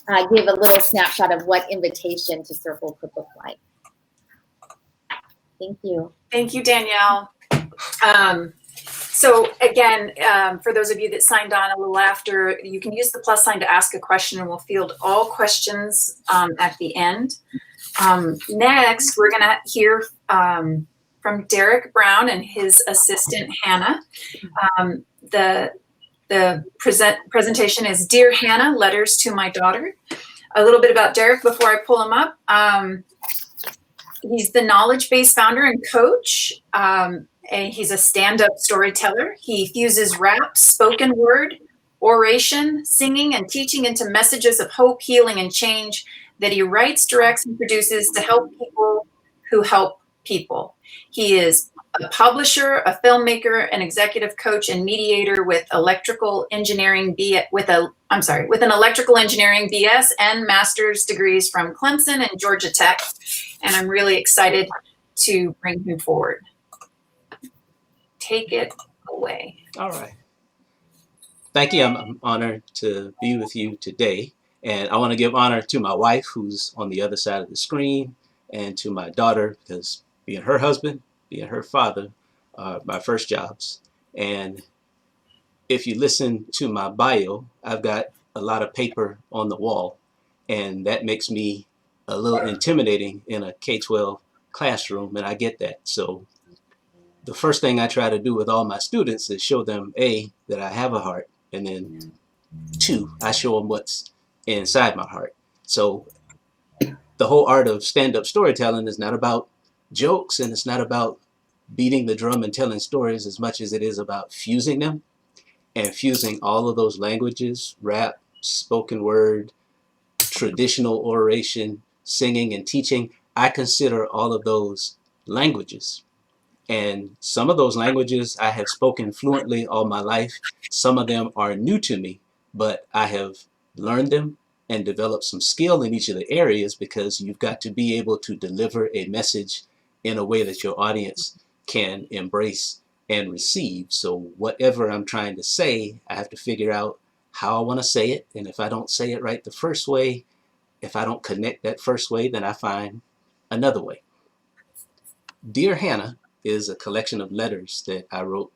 give a little snapshot of what invitation to circle could look like. Thank you. Thank you, Danielle. So again, for those of you that signed on a little after, you can use the plus sign to ask a question, and we'll field all questions at the end. Next, we're going to hear from Derrick Brown and his assistant, Hannah. The presentation is Dear Hannah, Letters to My Daughter. A little bit about Derrick before I pull him up. He's the Knowledge Base founder and coach. And he's a stand-up storyteller. He fuses rap, spoken word, oration, singing, and teaching into messages of hope, healing, and change that he writes, directs, and produces to help people who help people. He is a publisher, a filmmaker, an executive coach, and mediator with an electrical engineering BS and master's degrees from Clemson and Georgia Tech. And I'm really excited to bring him forward. Take it away. All right. Thank you. I'm honored to be with you today. And I want to give honor to my wife, who's on the other side of the screen, and to my daughter, because being her husband, being her father, are my first jobs. And if you listen to my bio, I've got a lot of paper on the wall, and that makes me a little intimidating in a K-12 classroom, and I get that. So the first thing I try to do with all my students is show them, A, that I have a heart, and then 2, I show them what's inside my heart. So the whole art of stand-up storytelling is not about jokes, and it's not about beating the drum and telling stories as much as it is about fusing them, and fusing all of those languages, rap, spoken word, traditional oration, singing, and teaching. I consider all of those languages. And some of those languages I have spoken fluently all my life. Some of them are new to me, but I have learned them and developed some skill in each of the areas, because you've got to be able to deliver a message in a way that your audience can embrace and receive. So whatever I'm trying to say, I have to figure out how I want to say it. And if I don't say it right the first way, if I don't connect that first way, then I find another way. Dear Hannah is a collection of letters that I wrote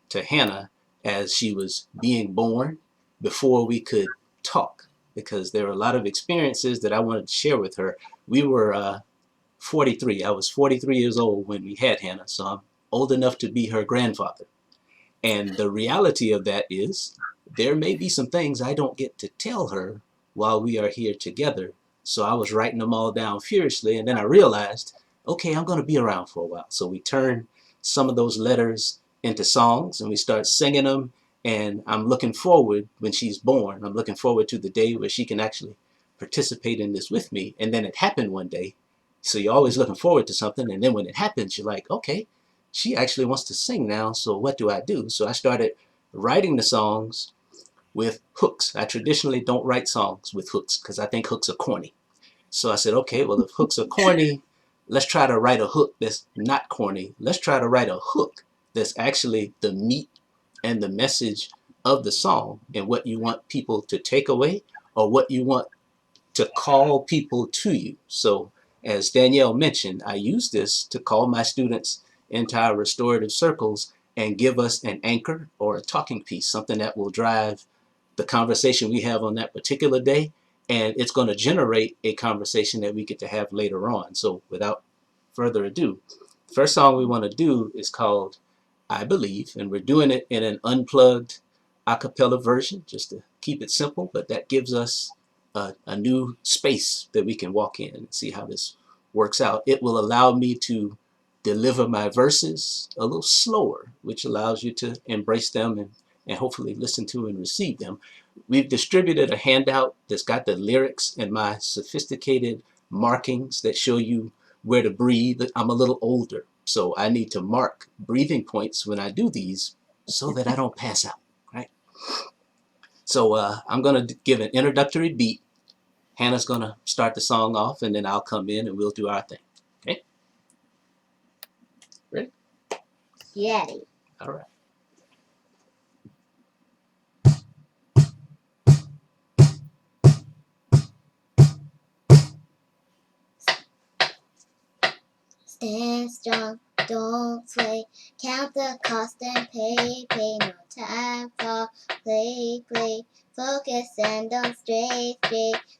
to Hannah as she was being born, before we could talk, because there were a lot of experiences that I wanted to share with her. We were 43. I was 43 years old when we had Hannah, so I'm old enough to be her grandfather. And the reality of that is there may be some things I don't get to tell her while we are here together. So I was writing them all down furiously, and then I realized, okay, I'm going to be around for a while. So we turned some of those letters into songs, and we start singing them. And I'm looking forward, when she's born, I'm looking forward to the day where she can actually participate in this with me. And then it happened one day. So you're always looking forward to something. And then when it happens, you're like, okay, she actually wants to sing now. So what do I do? So I started writing the songs with hooks. I traditionally don't write songs with hooks because I think hooks are corny. So I said, okay, well, if hooks are corny, let's try to write a hook that's not corny. Let's try to write a hook that's actually the meat and the message of the song, and what you want people to take away, or what you want to call people to you. So as Danielle mentioned, I use this to call my students into our restorative circles and give us an anchor or a talking piece, something that will drive the conversation we have on that particular day, and it's going to generate a conversation that we get to have later on. So without further ado, the first song we want to do is called I Believe, and we're doing it in an unplugged a cappella version just to keep it simple, but that gives us a new space that we can walk in and see how this works out. It will allow me to deliver my verses a little slower, which allows you to embrace them and hopefully listen to and receive them. We've distributed a handout that's got the lyrics and my sophisticated markings that show you where to breathe. I'm a little older, so I need to mark breathing points when I do these so that I don't pass out, right? So I'm going to give an introductory beat. Hannah's going to start the song off, and then I'll come in and we'll do our thing. Okay? Ready? Ready. All right. Stand strong, don't sway. Count the cost and pay. Pay no time for play. Focus and don't stray.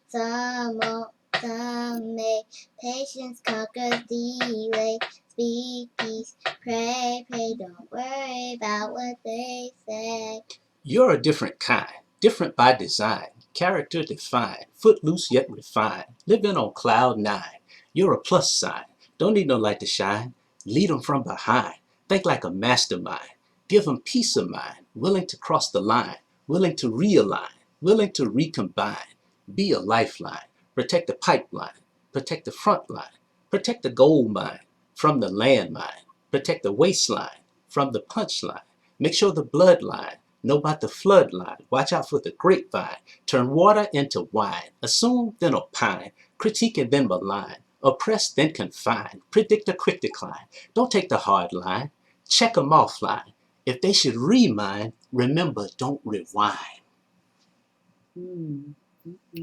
Some won't, some may. Patience conquers delay. Speak peace, pray. Don't worry about what they say. You're a different kind, different by design, character defined, footloose yet refined, living on cloud nine. You're a plus sign, don't need no light to shine, lead 'em from behind, think like a mastermind, give 'em peace of mind, willing to cross the line, willing to realign, willing to recombine, be a lifeline, protect the pipeline, protect the front line, protect the gold mine from the landmine, protect the waistline from the punchline, make sure the bloodline know about the flood line. Watch out for the grapevine. Turn water into wine. Assume, then opine. Critique and then malign. Oppress, then confine. Predict a quick decline. Don't take the hard line. Check 'em offline. If they should remind, remember, don't rewind.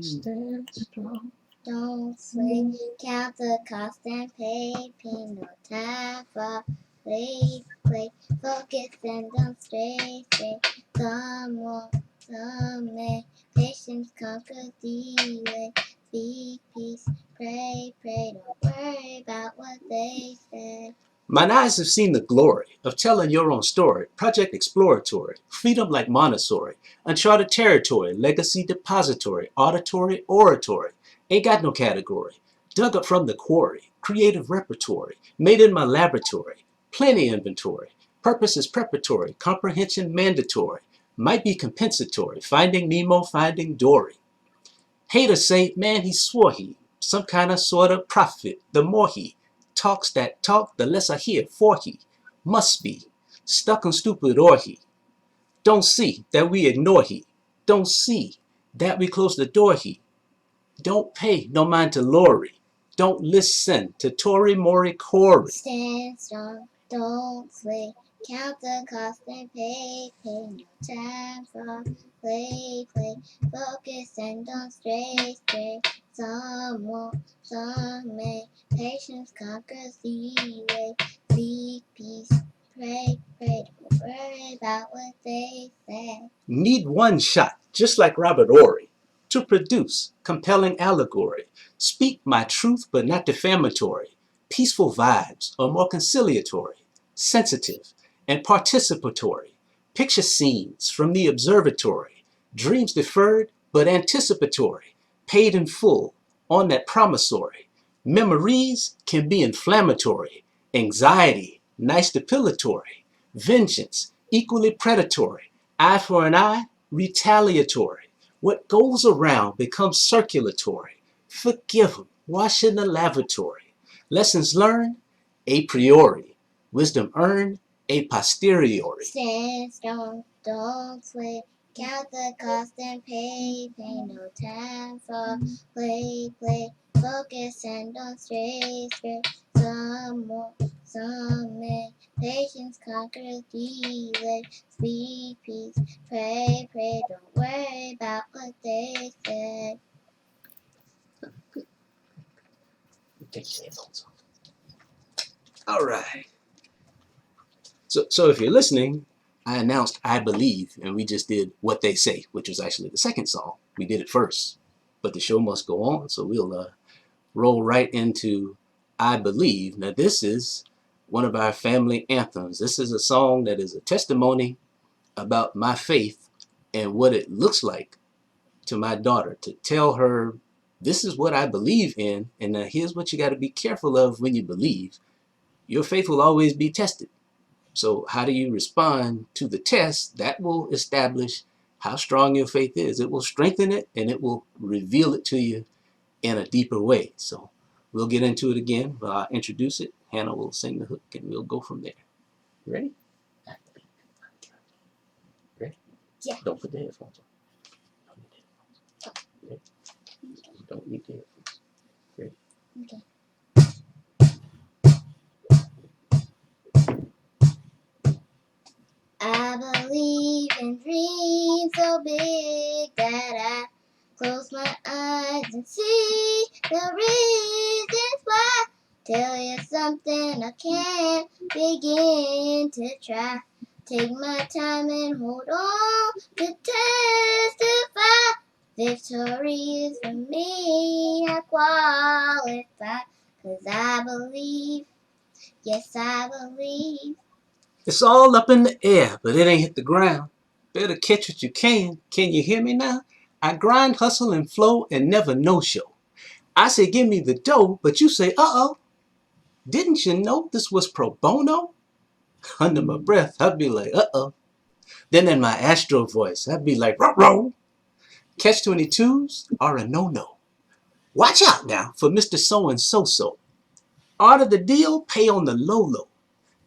Stand strong. Don't sway. Count the cost and pay. Pay no time for play. Focus and don't stray. Some won't, some may. Patience conquers delay. Speak peace, pray. Don't worry about what they say. Mine eyes have seen the glory of telling your own story, project exploratory, freedom like Montessori, uncharted territory, legacy depository, auditory, oratory, ain't got no category, dug up from the quarry, creative repertory, made in my laboratory, plenty inventory, purpose is preparatory, comprehension mandatory, might be compensatory, finding Nemo, finding Dory. Haters say, man, he swore he, some kind of sort of prophet, the more he talks that talk, the less I hear, for he must be stuck on stupid or he don't see that we ignore he don't see that we close the door he don't pay no mind to Lori, don't listen to Tory Mori Corey. Stand strong, don't sway. Count the cost and pay. Pay no time for play. Focus and don't stray. Some won't, some may. Patience conquers delay. Speak peace, pray. Don't worry about what they say. Need one shot, just like Robert Ory, to produce compelling allegory. Speak my truth, but not defamatory. Peaceful vibes, or more conciliatory, sensitive and participatory. Picture scenes from the observatory. Dreams deferred, but anticipatory. Paid in full on that promissory. Memories can be inflammatory. Anxiety, nice depilatory. Vengeance, equally predatory. Eye for an eye, retaliatory. What goes around becomes circulatory. Forgive 'em, wash in the lavatory. Lessons learned, a priori. Wisdom earned, a posteriori. Stand strong, don't sway. Count the cost and pay. Pay no time for play. Focus and don't stray. Some won't, some may. Patience conquers delay. Speak peace, pray. Don't worry about what they say. Take your headphones off. All right. So if you're listening, I announced I Believe, and we just did What They Say, which was actually the second song. We did it first, but the show must go on, so we'll roll right into I Believe. Now this is one of our family anthems. This is a song that is a testimony about my faith and what it looks like to my daughter, to tell her this is what I believe in, and now here's what you got to be careful of when you believe. Your faith will always be tested. So how do you respond to the test? That will establish how strong your faith is. It will strengthen it, and it will reveal it to you in a deeper way. So we'll get into it again. I'll introduce it. Hannah will sing the hook, and we'll go from there. You ready? Ready? Yeah. Don't put the headphones on. Ready? You don't need the headphones. Ready? Okay. I believe in dreams so big that I close my eyes and see the reasons why. tell you something I can't begin to try. Take my time and hold on to testify. Victory is for me, I qualify. 'Cause I believe, yes I believe. It's all up in the air, but it ain't hit the ground. Better catch what you can. Can you hear me now? I grind, hustle, and flow and never no-show. I say give me the dough, but you say uh-oh. Didn't you know this was pro bono? Under my breath, I'd be like uh-oh. Then in my astro voice, I'd be like ruh-roh. Catch-22s are a no-no. Watch out now for Mr. So-and-so-so. Art of the deal, pay on the low-low.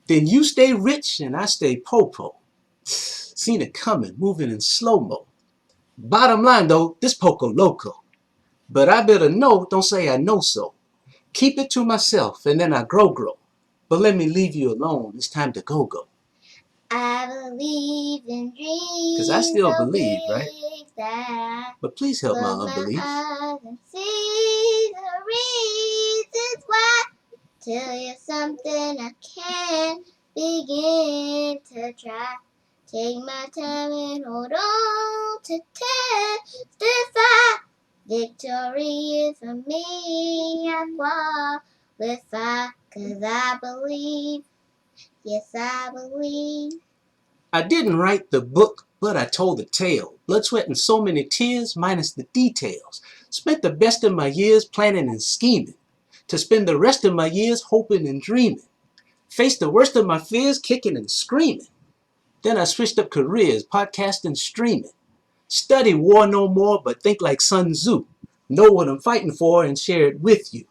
Then you stay rich and I stay po-po. Seen it coming, moving in slow-mo. Bottom line though, this poco loco. But I better know, don't say I know so. Keep it to myself and then I grow. But let me leave you alone, it's time to go. I believe in dreams. 'Cause I still so believe, right? big that But please help my close unbelief. my eyes and see the reasons why. Tell you something I can't begin to try. Take my time and hold on to testify. Victory is for me, I qualify. 'Cause I believe, yes I believe. I didn't write the book, but I told the tale. Blood, sweat, and so many tears, minus the details. Spent the best of my years planning and scheming. To spend the rest of my years hoping and dreaming. Faced the worst of my fears, kicking and screaming. Then I switched up careers, podcasting, streaming. Study war no more, but think like Sun Tzu. Know what I'm fighting for and share it with you.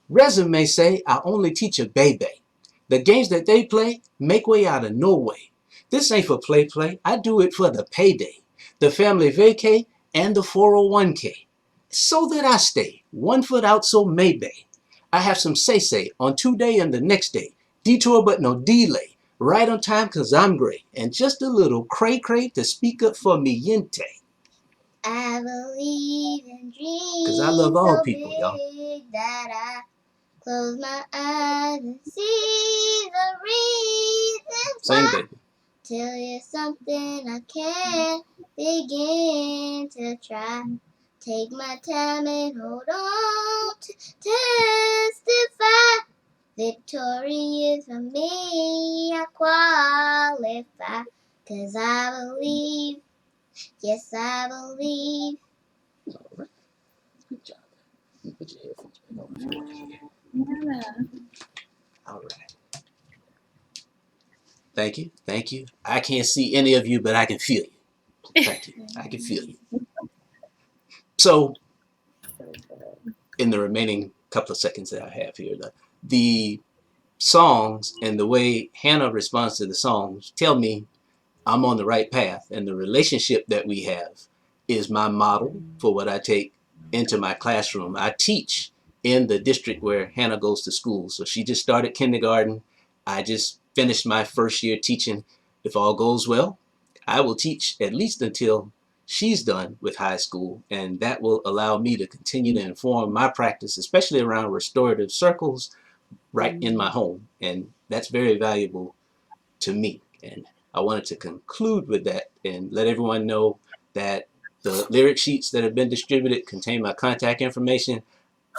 Resume say I only teach a baby. The games that they play make way out of no way. This ain't for play. I do it for the payday, the family vacay, and the 401k. So that I stay 1 foot out, so maybe I have some say on 2 day and the next day. Detour but no delay. Right on time 'cause I'm great. And just a little cray to speak up for me yente. I believe in dreams. 'Cause I love all so people, big y'all. That I close my eyes and see the reasons Same why. baby. Tell you something I can't begin to try. Take my time and hold on to testify. Victory is for me, I qualify. 'Cause I believe, yes I believe. All right. Good job. Put your headphones back on if you want to hear. All right. Thank you. I can't see any of you, but I can feel you. Thank you. I can feel you. So, in the remaining couple of seconds that I have here, the songs and the way Hannah responds to the songs tell me I'm on the right path, and the relationship that we have is my model for what I take into my classroom. I teach in the district where Hannah goes to school. So she just started kindergarten. I just finished my first year teaching. If all goes well, I will teach at least until she's done with high school, and that will allow me to continue to inform my practice, especially around restorative circles right in my home. And that's very valuable to me. And I wanted to conclude with that and let everyone know that the lyric sheets that have been distributed contain my contact information.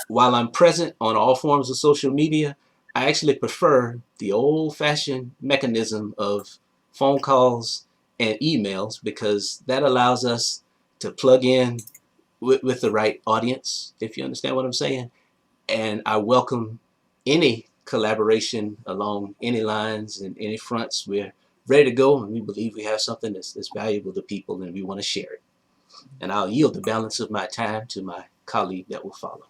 While I'm present on all forms of social media, I actually prefer the old-fashioned mechanism of phone calls and emails, because that allows us to plug in with the right audience, if you understand what I'm saying. And I welcome any collaboration along any lines and any fronts. We're ready to go, and we believe we have something that's valuable to people, and we want to share it. And I'll yield the balance of my time to my colleague that will follow.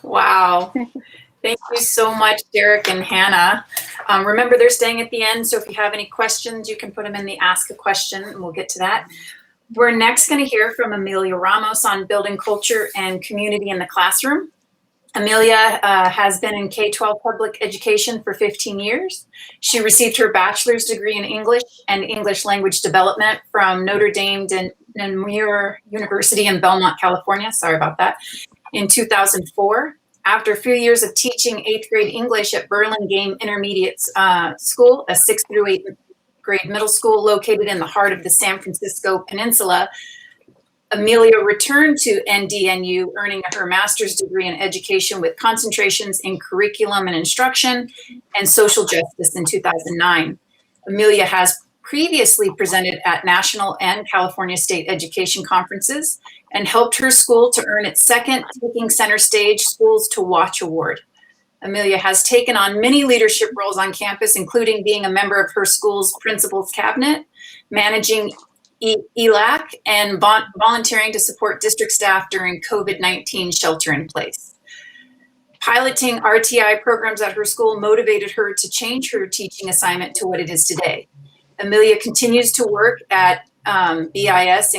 Wow. Thank you so much, Derrick and Hannah. Remember, they're staying at the end, so if you have any questions, you can put them in the Ask a Question, and we'll get to that. We're next going to hear from Amelia Ramos on building culture and community in the classroom. Amelia has been in K-12 public education for 15 years. She received her bachelor's degree in English and English language development from Notre Dame Namur University in Belmont, California. Sorry about that. In 2004, after a few years of teaching 8th grade English at Burlingame Intermediate School, a 6th through 8th grade middle school located in the heart of the San Francisco Peninsula, Amelia returned to NDNU, earning her master's degree in education with concentrations in curriculum and instruction and social justice in 2009. Amelia has previously presented at national and California state education conferences and helped her school to earn its second Taking Center Stage Schools to Watch Award. Amelia has taken on many leadership roles on campus, including being a member of her school's principal's cabinet, managing ELAC, and volunteering to support district staff during COVID-19 shelter in place. Piloting RTI programs at her school motivated her to change her teaching assignment to what it is today. Amelia continues to work at BIS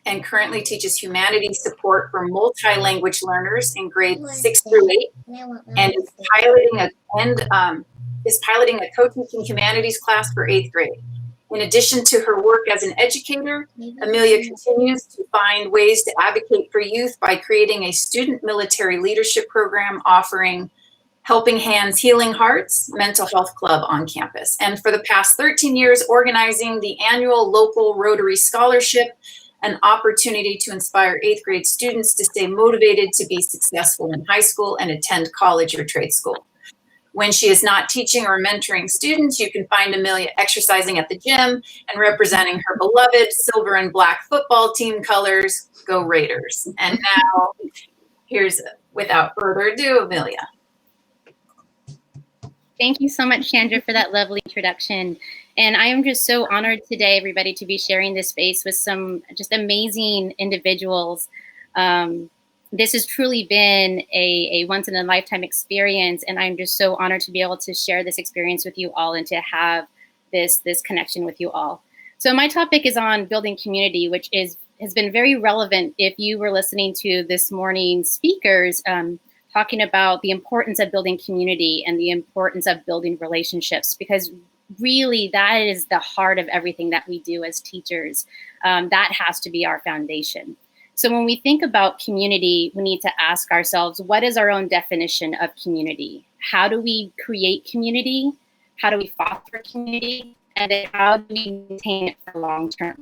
and currently teaches humanities support for multi-language learners in grades 6 through 8, and is piloting a co-teaching humanities class for 8th grade. In addition to her work as an educator, Amelia continues to find ways to advocate for youth by creating a student military leadership program offering Helping Hands, Healing Hearts mental health club on campus. And for the past 13 years, organizing the annual local Rotary Scholarship, an opportunity to inspire 8th grade students to stay motivated to be successful in high school and attend college or trade school. When she is not teaching or mentoring students, you can find Amelia exercising at the gym and representing her beloved silver and black football team colors. Go Raiders. And now, without further ado, Amelia. Thank you so much, Chandra, for that lovely introduction. And I am just so honored today, everybody, to be sharing this space with some just amazing individuals. This has truly been a once-in-a-lifetime experience, and I'm just so honored to be able to share this experience with you all and to have this connection with you all. So my topic is on building community, which has been very relevant if you were listening to this morning's speakers talking about the importance of building community and the importance of building relationships, because really that is the heart of everything that we do as teachers. That has to be our foundation. So when we think about community, we need to ask ourselves, what is our own definition of community? How do we create community? How do we foster community? And then how do we maintain it for long term?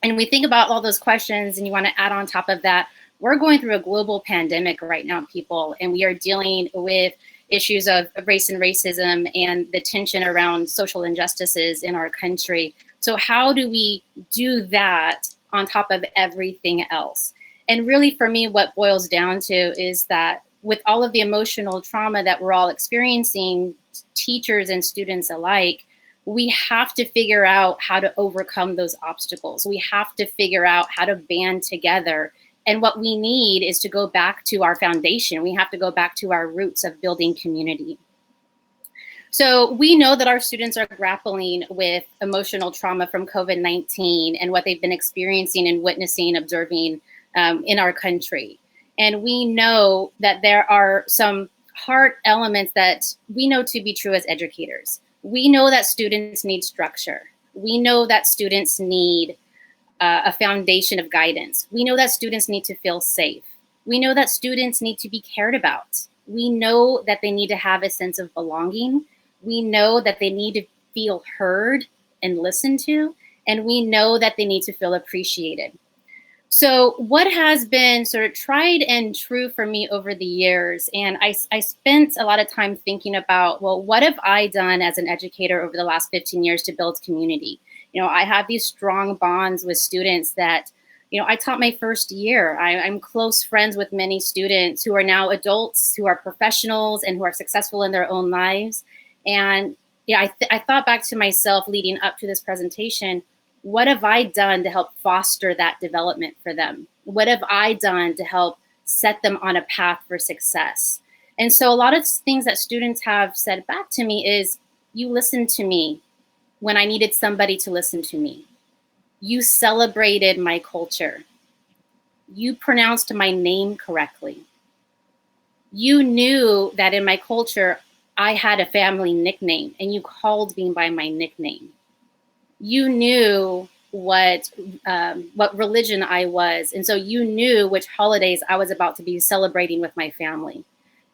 And we think about all those questions, and you want to add on top of that, we're going through a global pandemic right now, people, and we are dealing with issues of race and racism and the tension around social injustices in our country. So how do we do that on top of everything else? And really, for me, what boils down to is that with all of the emotional trauma that we're all experiencing, teachers and students alike, we have to figure out how to overcome those obstacles. We have to figure out how to band together. And what we need is to go back to our foundation. We have to go back to our roots of building community. So we know that our students are grappling with emotional trauma from COVID-19 and what they've been experiencing and witnessing, observing in our country. And we know that there are some hard elements that we know to be true as educators. We know that students need structure. We know that students need a foundation of guidance. We know that students need to feel safe. We know that students need to be cared about. We know that they need to have a sense of belonging. We know that they need to feel heard and listened to, and we know that they need to feel appreciated. So what has been sort of tried and true for me over the years, and I spent a lot of time thinking about, well, what have I done as an educator over the last 15 years to build community? You know, I have these strong bonds with students that, you know, I taught my first year. I'm close friends with many students who are now adults, who are professionals, and who are successful in their own lives. And yeah, I thought back to myself leading up to this presentation. What have I done to help foster that development for them? What have I done to help set them on a path for success? And so a lot of things that students have said back to me is, you listened to me when I needed somebody to listen to me. You celebrated my culture. You pronounced my name correctly. You knew that in my culture, I had a family nickname and you called me by my nickname. You knew what religion I was. And so you knew which holidays I was about to be celebrating with my family.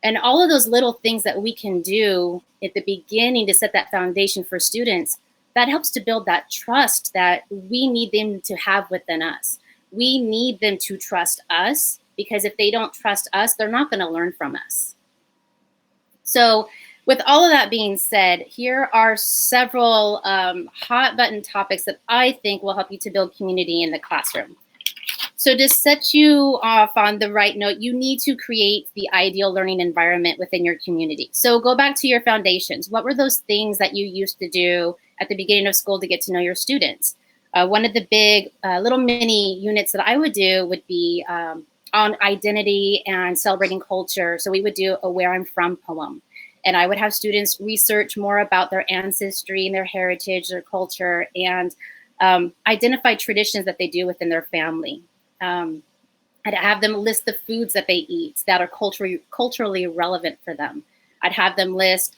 And all of those little things that we can do at the beginning to set that foundation for students, that helps to build that trust that we need them to have within us. We need them to trust us, because if they don't trust us, they're not going to learn from us. So with all of that being said, here are several hot button topics that I think will help you to build community in the classroom. So to set you off on the right note, you need to create the ideal learning environment within your community. So go back to your foundations. What were those things that you used to do at the beginning of school to get to know your students? One of the big little mini units that I would do would be on identity and celebrating culture. So we would do a Where I'm From poem. And I would have students research more about their ancestry and their heritage, their culture, and identify traditions that they do within their family. I'd have them list the foods that they eat that are culturally relevant for them. I'd have them list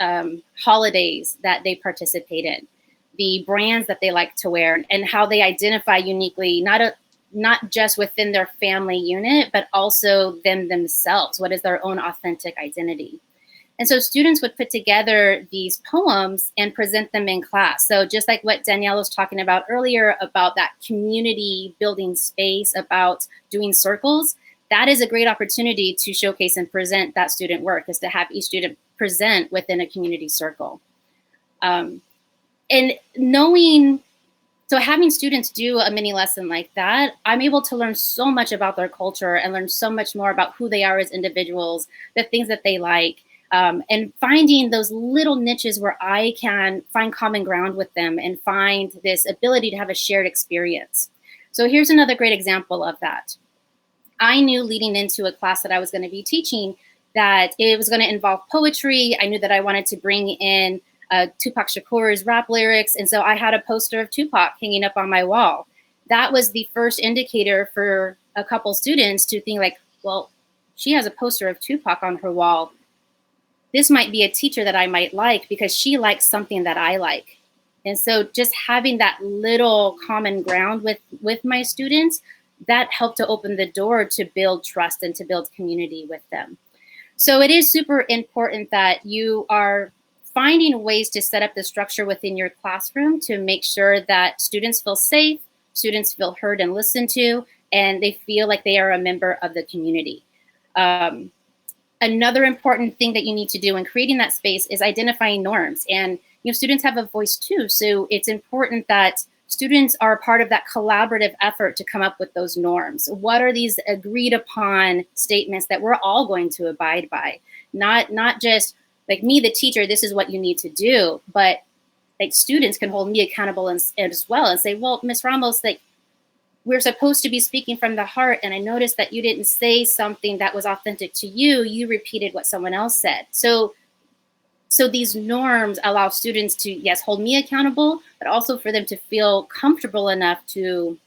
holidays that they participate in, the brands that they like to wear, and how they identify uniquely, not just within their family unit, but also them themselves. What is their own authentic identity? And so students would put together these poems and present them in class. So just like what Danielle was talking about earlier about that community building space, about doing circles, that is a great opportunity to showcase and present that student work, is to have each student present within a community circle. And so having students do a mini lesson like that, I'm able to learn so much about their culture and learn so much more about who they are as individuals, the things that they like, and finding those little niches where I can find common ground with them and find this ability to have a shared experience. So here's another great example of that. I knew leading into a class that I was going to be teaching that it was going to involve poetry. I knew that I wanted to bring in Tupac Shakur's rap lyrics. And so I had a poster of Tupac hanging up on my wall. That was the first indicator for a couple students to think like, well, she has a poster of Tupac on her wall. This might be a teacher that I might like because she likes something that I like. And so just having that little common ground with my students, that helped to open the door to build trust and to build community with them. So it is super important that you are finding ways to set up the structure within your classroom to make sure that students feel safe, students feel heard and listened to, and they feel like they are a member of the community. Another important thing that you need to do in creating that space is identifying norms. And students have a voice too. So it's important that students are a part of that collaborative effort to come up with those norms. What are these agreed upon statements that we're all going to abide by? Not just like me, the teacher, this is what you need to do, but like students can hold me accountable as well and say, well, Ms. Ramos, like we're supposed to be speaking from the heart. And I noticed that you didn't say something that was authentic to you. You repeated what someone else said. So these norms allow students to, yes, hold me accountable, but also for them to feel comfortable enough to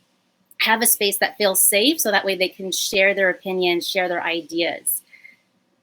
have a space that feels safe. So that way they can share their opinions, share their ideas.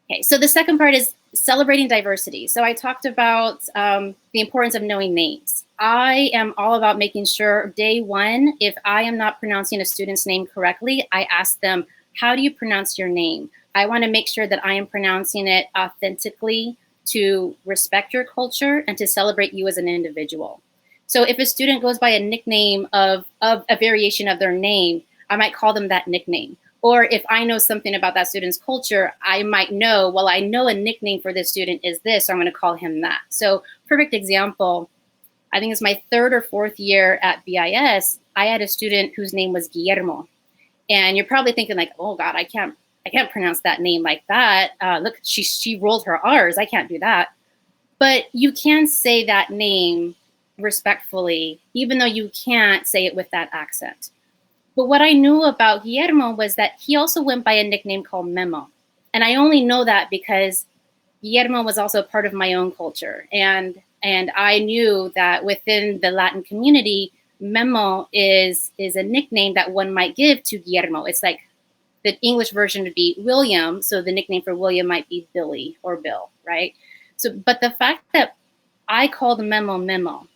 Okay, so the second part is celebrating diversity. So I talked about the importance of knowing names. I am all about making sure day one, if I am not pronouncing a student's name correctly, I ask them, how do you pronounce your name? I want to make sure that I am pronouncing it authentically to respect your culture and to celebrate you as an individual. So if a student goes by a nickname of a variation of their name, I might call them that nickname. Or if I know something about that student's culture, I might know, well, I know a nickname for this student is this, so I'm going to call him that. So perfect example, I think it's my third or fourth year at BIS, I had a student whose name was Guillermo. And you're probably thinking like, oh God, I can't pronounce that name like that. Look, she rolled her R's, I can't do that. But you can say that name respectfully, even though you can't say it with that accent. But what I knew about Guillermo was that he also went by a nickname called Memo. And I only know that because Guillermo was also part of my own culture. And I knew that within the Latin community, Memo is a nickname that one might give to Guillermo. It's like the English version would be William. So the nickname for William might be Billy or Bill, right? So, but the fact that I called Memo,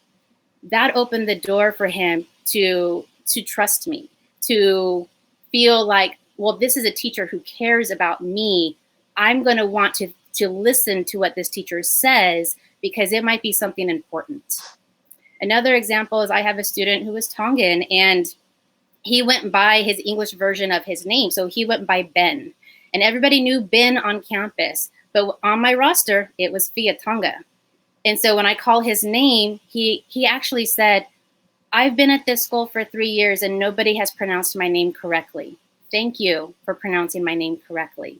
that opened the door for him to to trust me, to feel like, well, this is a teacher who cares about me. I'm going to want to listen to what this teacher says because it might be something important. Another example is I have a student who is Tongan, and he went by his English version of his name. So he went by Ben, and everybody knew Ben on campus. But on my roster, it was Fia Tonga. And so when I call his name, he actually said, I've been at this school for 3 years and nobody has pronounced my name correctly. Thank you for pronouncing my name correctly.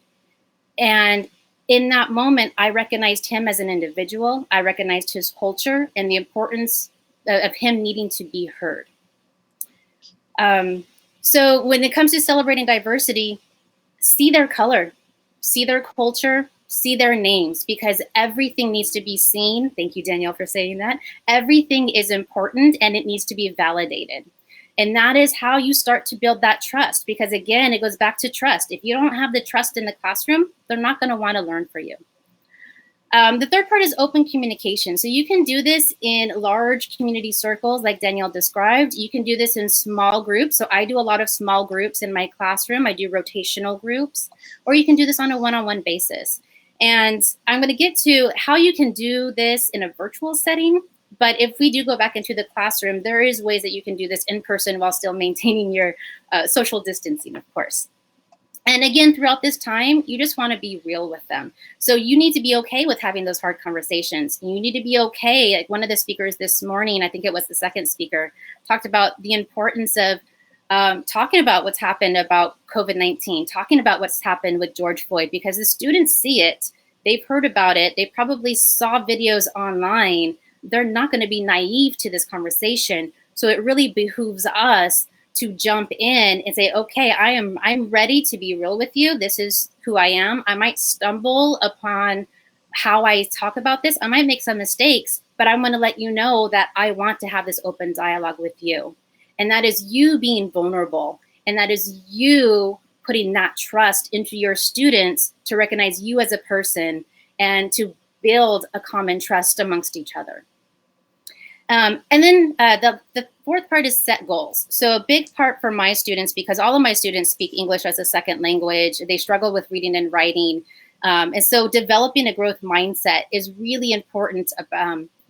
And in that moment, I recognized him as an individual. I recognized his culture and the importance of him needing to be heard. So when it comes to celebrating diversity, see their color, see their culture, see their names, because everything needs to be seen. Thank you, Danielle, for saying that. Everything is important and it needs to be validated. And that is how you start to build that trust, because again, it goes back to trust. If you don't have the trust in the classroom, they're not going to want to learn for you. The third part is open communication. So you can do this in large community circles like Danielle described. You can do this in small groups. So I do a lot of small groups in my classroom. I do rotational groups, or you can do this on a one-on-one basis. And I'm going to get to how you can do this in a virtual setting. But if we do go back into the classroom, there is ways that you can do this in person while still maintaining your social distancing, of course. And again, throughout this time, you just want to be real with them. So you need to be okay with having those hard conversations. You need to be okay. Like one of the speakers this morning, I think it was the second speaker, talked about the importance of talking about what's happened about COVID-19, talking about what's happened with George Floyd, because the students see it, they've heard about it, they probably saw videos online. They're not going to be naive to this conversation. So it really behooves us to jump in and say, okay, I'm ready to be real with you. This is who I am. I might stumble upon how I talk about this. I might make some mistakes, but I'm going to let you know that I want to have this open dialogue with you. And that is you being vulnerable. And that is you putting that trust into your students to recognize you as a person and to build a common trust amongst each other. And then the fourth part is set goals. So a big part for my students, because all of my students speak English as a second language, they struggle with reading and writing. And so developing a growth mindset is really important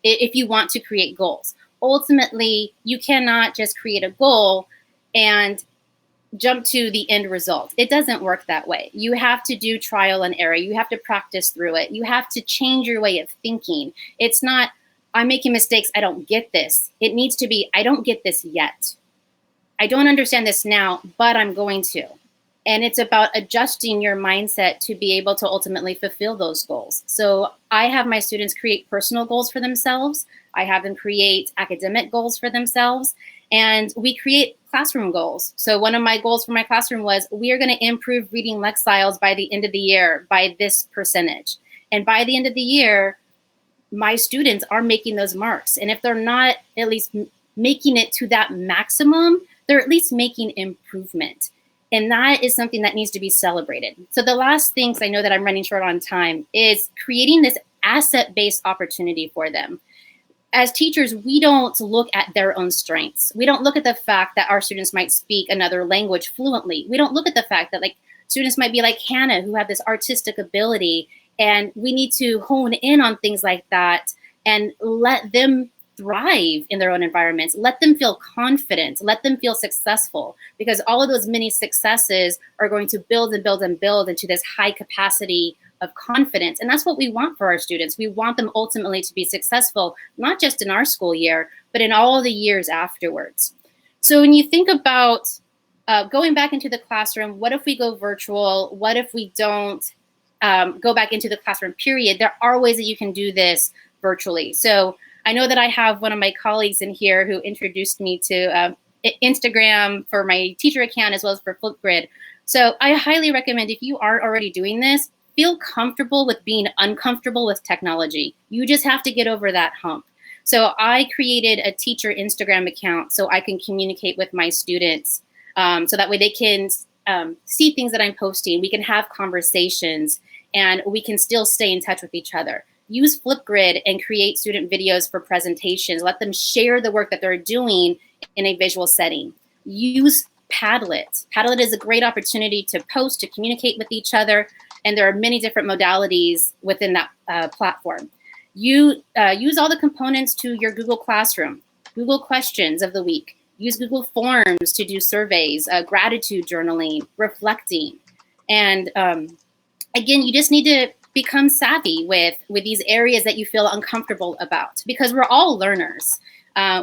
if you want to create goals. Ultimately, you cannot just create a goal and jump to the end result. It doesn't work that way. You have to do trial and error. You have to practice through it. You have to change your way of thinking. It's not, I'm making mistakes, I don't get this. It needs to be, I don't get this yet. I don't understand this now, but I'm going to. And it's about adjusting your mindset to be able to ultimately fulfill those goals. So I have my students create personal goals for themselves. I have them create academic goals for themselves. And we create classroom goals. So one of my goals for my classroom was, we are going to improve reading lexiles by the end of the year by this percentage. And by the end of the year, my students are making those marks. And if they're not at least making it to that maximum, they're at least making improvement. And that is something that needs to be celebrated. So the last thing, I know that I'm running short on time, is creating this asset-based opportunity for them. As teachers, we don't look at their own strengths. We don't look at the fact that our students might speak another language fluently. We don't look at the fact that students might be like Hannah, who have this artistic ability, and we need to hone in on things like that and let them thrive in their own environments. Let them feel confident. Let them feel successful, because all of those mini successes are going to build and build and build into this high capacity of confidence. And that's what we want for our students. We want them ultimately to be successful, not just in our school year, but in all the years afterwards. So when you think about going back into the classroom, what if we go virtual? What if we don't go back into the classroom, period? There are ways that you can do this virtually. So I know that I have one of my colleagues in here who introduced me to Instagram for my teacher account as well as for Flipgrid. So I highly recommend, if you aren't already doing this, feel comfortable with being uncomfortable with technology. You just have to get over that hump. So I created a teacher Instagram account so I can communicate with my students, so that way they can see things that I'm posting. We can have conversations and we can still stay in touch with each other. Use Flipgrid and create student videos for presentations. Let them share the work that they're doing in a visual setting. use Padlet. Padlet is a great opportunity to post, to communicate with each other, and there are many different modalities within that platform. You use all the components to your Google Classroom, Google Questions of the Week, use Google Forms to do surveys, gratitude journaling, reflecting. And again, you just need to become savvy with these areas that you feel uncomfortable about, because we're all learners.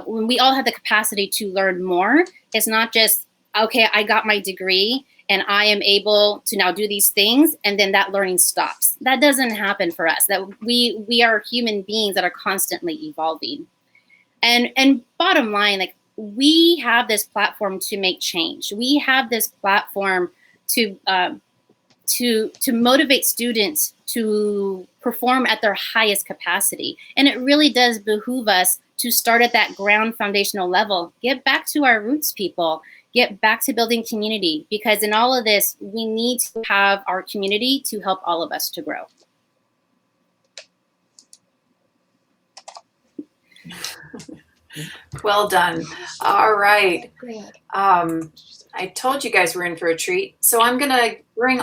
When we all have the capacity to learn more, it's not just, okay, I got my degree and I am able to now do these things, and then that learning stops. That doesn't happen for us. That we are human beings that are constantly evolving. And bottom line, like, we have this platform to make change. We have this platform to motivate students to perform at their highest capacity. And it really does behoove us to start at that ground foundational level. Get back to our roots, people. Get back to building community, because in all of this, we need to have our community to help all of us to grow. Well done. All right. Great. I told you guys we're in for a treat. So I'm going to bring